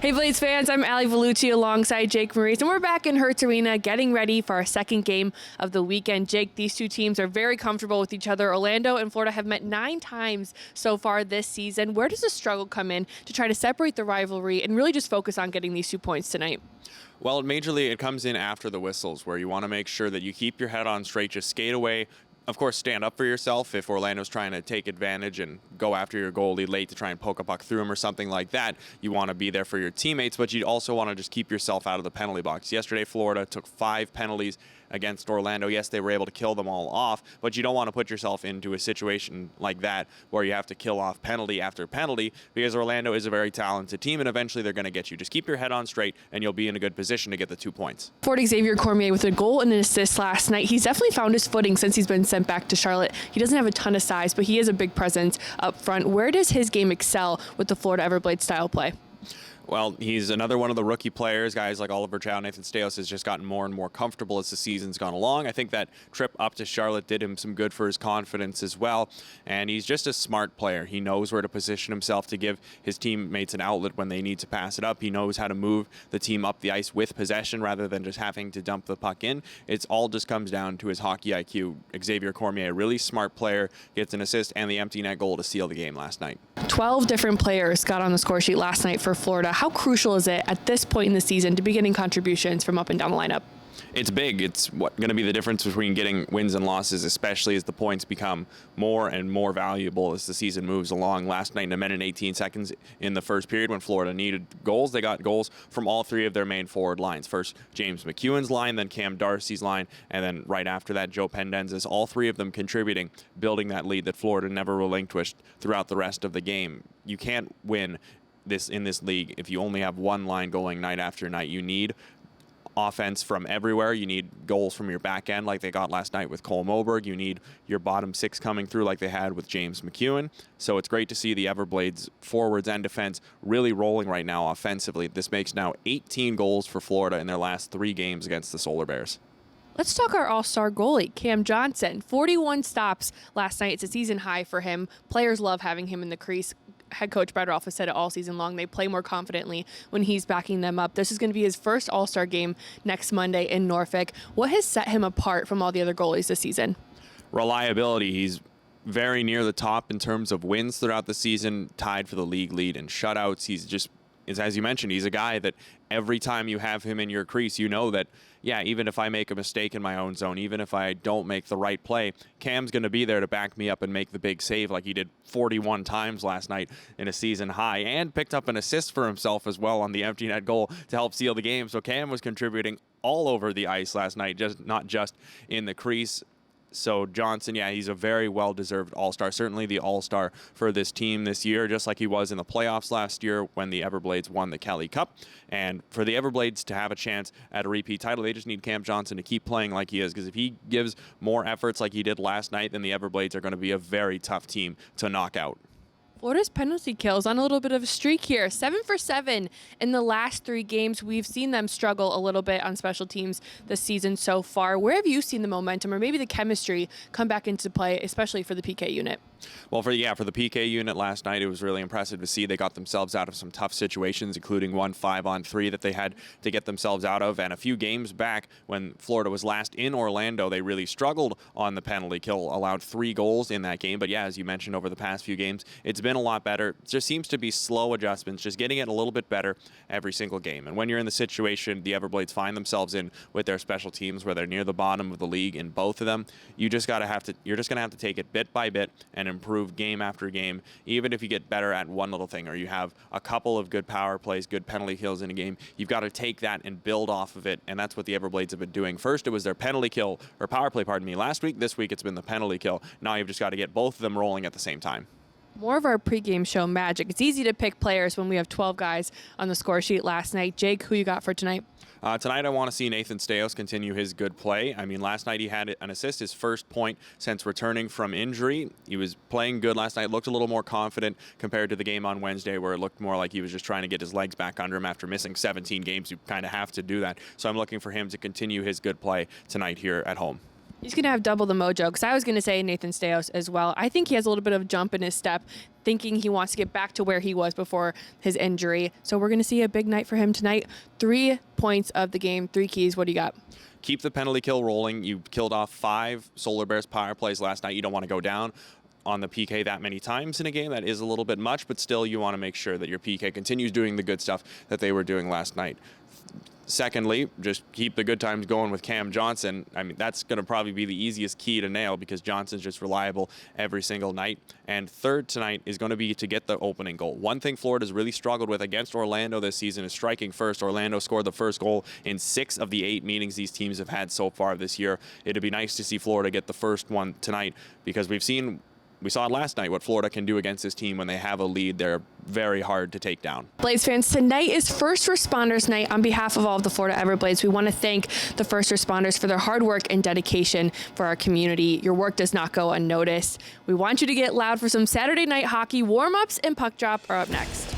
Hey Blades fans, I'm Alli Vellucci alongside Jake Maurice, and we're back in Hertz Arena getting ready for our second game of the weekend. Jake, these two teams are very comfortable with each other. Orlando and Florida have met 9 times so far this season. Where does the struggle come in to try to separate the rivalry and really just focus on getting these 2 points tonight? Well, majorly it comes in after the whistles, where you want to make sure that you keep your head on straight, just skate away. Of course, stand up for yourself if Orlando's trying to take advantage and go after your goalie late to try and poke a puck through him or something like that. You want to be there for your teammates, but you also want to just keep yourself out of the penalty box. Yesterday, Florida took 5 penalties against Orlando. Yes, they were able to kill them all off, but you don't want to put yourself into a situation like that where you have to kill off penalty after penalty, because Orlando is a very talented team and eventually they're going to get you. Just keep your head on straight and you'll be in a good position to get the 2 points. For Xavier Cormier with a goal and an assist last night, he's definitely found his footing since he's been sent back to Charlotte. He doesn't have a ton of size, but he is a big presence up front. Where does his game excel with the Florida Everblades style play? Well, he's another one of the rookie players. Guys like Oliver Chow, Nathan Staios has just gotten more and more comfortable as the season's gone along. I think that trip up to Charlotte did him some good for his confidence as well. And he's just a smart player. He knows where to position himself to give his teammates an outlet when they need to pass it up. He knows how to move the team up the ice with possession rather than just having to dump the puck in. It's all just comes down to his hockey IQ. Xavier Cormier, a really smart player, gets an assist and the empty net goal to seal the game last night. 12 different players got on the score sheet last night for Florida. How crucial is it at this point in the season to be getting contributions from up and down the lineup? It's big. It's going to be the difference between getting wins and losses, especially as the points become more and more valuable as the season moves along. Last night, in a minute and 18 seconds in the first period, when Florida needed goals, they got goals from all 3 of their main forward lines. First, James McEwen's line, then Cam Darcy's line, and then right after that, Joe Pendenz's. All 3 of them contributing, building that lead that Florida never relinquished throughout the rest of the game. You can't win in this league if you only have one line going night after night. You need offense from everywhere. You need goals from your back end like they got last night with Cole Moberg. You need your bottom 6 coming through like they had with James McEwen. So it's great to see the Everblades forwards and defense really rolling right now offensively. This makes now 18 goals for Florida in their last 3 games against the Solar Bears. Let's talk our all-star goalie, Cam Johnson. 41 stops last night. It's a season high for him. Players love having him in the crease. Head coach Brad Rolfe has said it all season long. They play more confidently when he's backing them up. This is going to be his first all-star game next Monday in Norfolk. What has set him apart from all the other goalies this season? Reliability. He's very near the top in terms of wins throughout the season, tied for the league lead in shutouts. He's just, as you mentioned, he's a guy that every time you have him in your crease, you know that, yeah, even if I make a mistake in my own zone, even if I don't make the right play, Cam's going to be there to back me up and make the big save like he did 41 times last night in a season high, and picked up an assist for himself as well on the empty net goal to help seal the game. So Cam was contributing all over the ice last night, not just in the crease. So Johnson, yeah, he's a very well-deserved all-star, certainly the all-star for this team this year, just like he was in the playoffs last year when the Everblades won the Kelly Cup. And for the Everblades to have a chance at a repeat title, they just need Cam Johnson to keep playing like he is, because if he gives more efforts like he did last night, then the Everblades are going to be a very tough team to knock out. Florida's penalty kills on a little bit of a streak here. 7 for 7 in the last 3 games. We've seen them struggle a little bit on special teams this season so far. Where have you seen the momentum or maybe the chemistry come back into play, especially for the PK unit? Well, for the PK unit last night, it was really impressive to see. They got themselves out of some tough situations, including one 5-on-3 that they had to get themselves out of. And a few games back, when Florida was last in Orlando, they really struggled on the penalty kill, allowed 3 goals in that game. But yeah, as you mentioned, over the past few games, it's been a lot better. It just seems to be slow adjustments, just getting it a little bit better every single game. And when you're in the situation the Everblades find themselves in with their special teams, where they're near the bottom of the league in both of them, you're just going to have to take it bit by bit and improve game after game. Even if you get better at one little thing, or you have a couple of good power plays, good penalty kills in a game, you've got to take that and build off of it. And that's what the Everblades have been doing. First, it was their penalty kill, or power play, pardon me, last week. This week, it's been the penalty kill. Now you've just got to get both of them rolling at the same time. More of our pregame show magic. It's easy to pick players when we have 12 guys on the score sheet last night. Jake, who you got for tonight? Tonight, I want to see Nathan Staios continue his good play. I mean, last night he had an assist, his first point since returning from injury. He was playing good last night, looked a little more confident compared to the game on Wednesday, where it looked more like he was just trying to get his legs back under him after missing 17 games. You kind of have to do that. So I'm looking for him to continue his good play tonight here at home. He's going to have double the mojo, because I was going to say Nathan Staios as well. I think he has a little bit of jump in his step, thinking he wants to get back to where he was before his injury. So we're going to see a big night for him tonight. 3 points of the game, 3 keys. What do you got? Keep the penalty kill rolling. You killed off 5 Solar Bears power plays last night. You don't want to go down on the PK that many times in a game. That is a little bit much, but still you want to make sure that your PK continues doing the good stuff that they were doing last night. Secondly, just keep the good times going with Cam Johnson. I mean, that's going to probably be the easiest key to nail, because Johnson's just reliable every single night. And third tonight is going to be to get the opening goal. One thing Florida's really struggled with against Orlando this season is striking first. Orlando scored the first goal in 6 of the 8 meetings these teams have had so far this year. It'd be nice to see Florida get the first one tonight, because we saw it last night, what Florida can do against this team when they have a lead. They're very hard to take down. Blades fans, tonight is First Responders Night. On behalf of all of the Florida Everblades, we want to thank the first responders for their hard work and dedication for our community. Your work does not go unnoticed. We want you to get loud for some Saturday night hockey. Warm-ups and puck drop are up next.